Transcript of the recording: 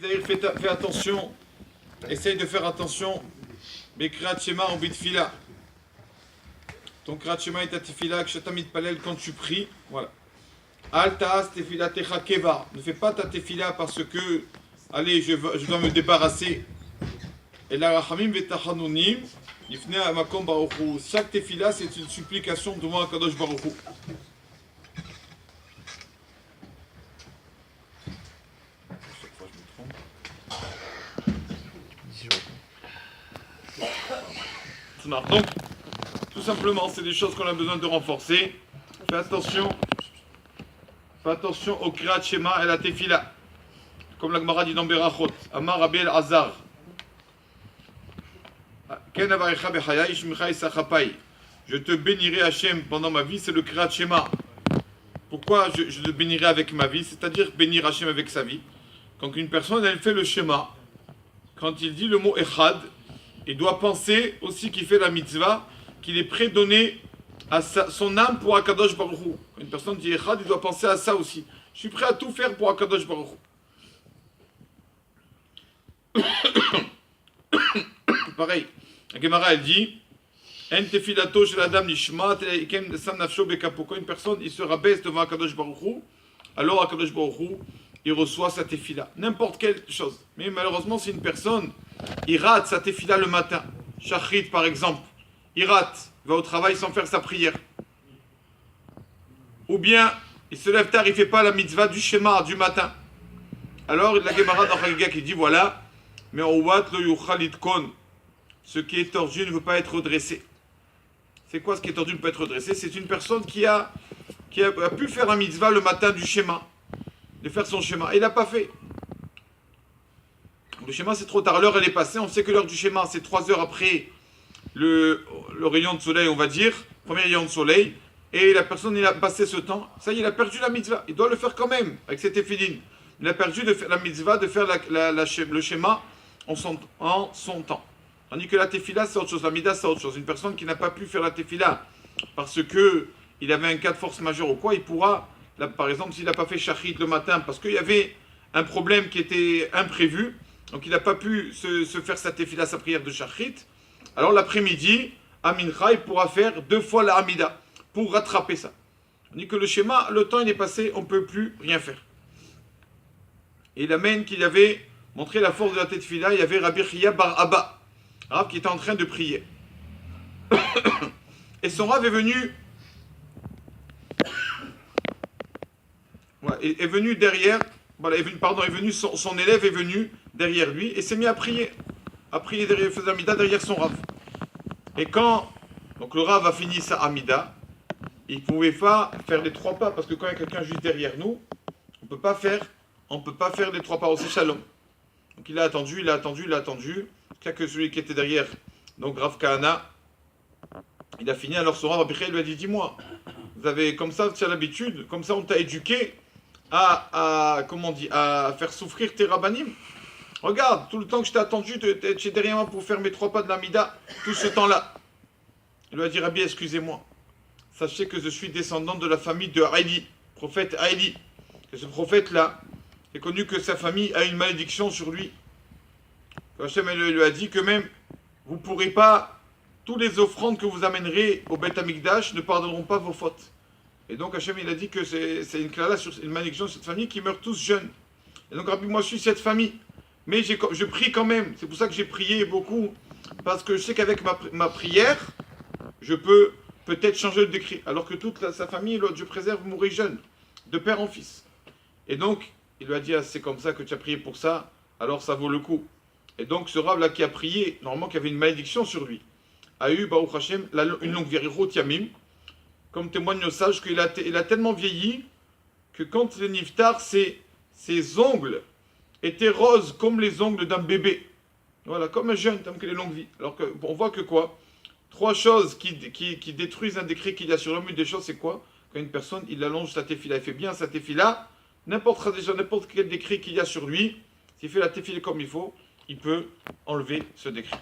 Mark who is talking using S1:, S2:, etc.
S1: c'est-à-dire fais attention, essaye de faire attention, mais Kriyat Shema en bitfila. Ton Kriyat Shema et ta tefila, Kshatam mitpalel quand tu pries, voilà. Al ta'as tefila techa keva. Ne fais pas ta tefila parce que, allez, je dois me débarrasser. Et la rachamim v'tachanunim, yifne amakom baruchu. Chaque tefila, c'est une supplication devant Akadosh baruchu. Donc, tout simplement, c'est des choses qu'on a besoin de renforcer. Fais attention au Kriyat Shema et la Tefila. Comme la Gemara dit dans Berachot, Amar Rabbi El-Azar. Je te bénirai Hachem pendant ma vie, c'est le Kriyat Shema. Pourquoi je te bénirai avec ma vie? C'est-à-dire bénir Hachem avec sa vie. Quand une personne, elle fait le Shema, quand il dit le mot Echad, il doit penser aussi qu'il fait la mitzvah, qu'il est prêt à donner à son âme pour Akadosh Baruch Hu. Une personne dit Echad, il doit penser à ça aussi. Je suis prêt à tout faire pour Akadosh Baruch Hu. Pareil, la Gemara elle dit En tefilato shel adam nishmat ikem sam nafsho bekapo. Quand une personne il se rabaisse devant Akadosh Baruch Hu, alors Akadosh Baruch Hu il reçoit sa tefila, n'importe quelle chose. Mais malheureusement, si une personne, il rate sa tefila le matin, Shachrit par exemple, il rate, il va au travail sans faire sa prière. Ou bien, il se lève tard, il ne fait pas la mitzvah du Shema du matin. Alors, la Gemara dans Chagiga qui dit, voilà, mais Owat lo yuchal kon, ce qui est tordu ne veut pas être redressé. C'est quoi ce qui est tordu ne peut pas être redressé? C'est une personne qui a pu faire la mitzvah le matin du Shema, de faire son schéma. Il n'a pas fait. Le schéma, c'est trop tard. L'heure, elle est passée. On sait que l'heure du schéma, c'est 3 heures après le rayon de soleil, on va dire. Premier rayon de soleil. Et la personne, il a passé ce temps. Ça y est, il a perdu la mitzvah. Il doit le faire quand même, avec cette éphiline. Il a perdu de faire la mitzvah, de faire le schéma en son temps. Tandis que la tefila, c'est autre chose. La midah, c'est autre chose. Une personne qui n'a pas pu faire la tefila parce que il avait un cas de force majeure ou quoi, il pourra... Là, par exemple, s'il n'a pas fait shachrit le matin parce qu'il y avait un problème qui était imprévu, donc il n'a pas pu se faire sa tefila, sa prière de shachrit, alors l'après-midi, à mincha, il pourra faire 2 fois la hamida pour rattraper ça. On dit que le schéma, le temps il est passé, on ne peut plus rien faire. Et il amène qu'il avait montré la force de la tefila, il y avait Rabbi Chia bar Abba, Rav qui était en train de prier. Et son Rav est venu... est venu derrière, voilà, son élève est venu derrière lui et s'est mis à prier derrière, faisait Amida derrière son Rav. Et quand donc le Rav a fini sa Amida, il ne pouvait pas faire les 3 pas, parce que quand il y a quelqu'un juste derrière nous, on ne peut pas faire les 3 pas au Shalom. Donc il a attendu, jusqu'à que celui qui était derrière, donc Rav Kahana, il a fini, alors son Rav Abichai lui a dit, dis-moi, vous avez comme ça, tu as l'habitude, comme ça on t'a éduqué à faire souffrir tes rabbanim. Regarde, tout le temps que je t'ai attendu, tu es derrière moi pour faire mes 3 pas de l'Amida, tout ce temps-là. Il lui a dit, Rabbi, excusez-moi, sachez que je suis descendant de la famille de Haïli, prophète Haïli. Que ce prophète-là est connu que sa famille a une malédiction sur lui. Hachem lui a dit que même, vous ne pourrez pas, tous les offrandes que vous amènerez au Beth Amikdash ne pardonneront pas vos fautes. Et donc Hachem il a dit que c'est une clala sur une malédiction sur cette famille qui meurt tous jeunes. Et donc Rabbi, moi je suis cette famille. Mais je prie quand même. C'est pour ça que j'ai prié beaucoup. Parce que je sais qu'avec ma prière, je peux peut-être changer le décret. Alors que toute sa famille, Dieu préserve, mourir jeune. De père en fils. Et donc, il lui a dit, ah, c'est comme ça que tu as prié pour ça, alors ça vaut le coup. Et donc ce Rav là qui a prié, normalement qui avait une malédiction sur lui, a eu, Baruch Hashem, une longue vie, Yamim, comme témoigne le sage qu'il a tellement vieilli que quand le niftar, ses ongles étaient roses comme les ongles d'un bébé. Voilà, comme un jeune, comme que les longues vies. Alors on voit que quoi? 3 choses qui détruisent un décret qu'il y a sur le mur des choses, c'est quoi? Quand une personne, il allonge sa tefila, il fait bien sa tefila, n'importe quel décret qu'il y a sur lui, s'il fait la tefila comme il faut, il peut enlever ce décret.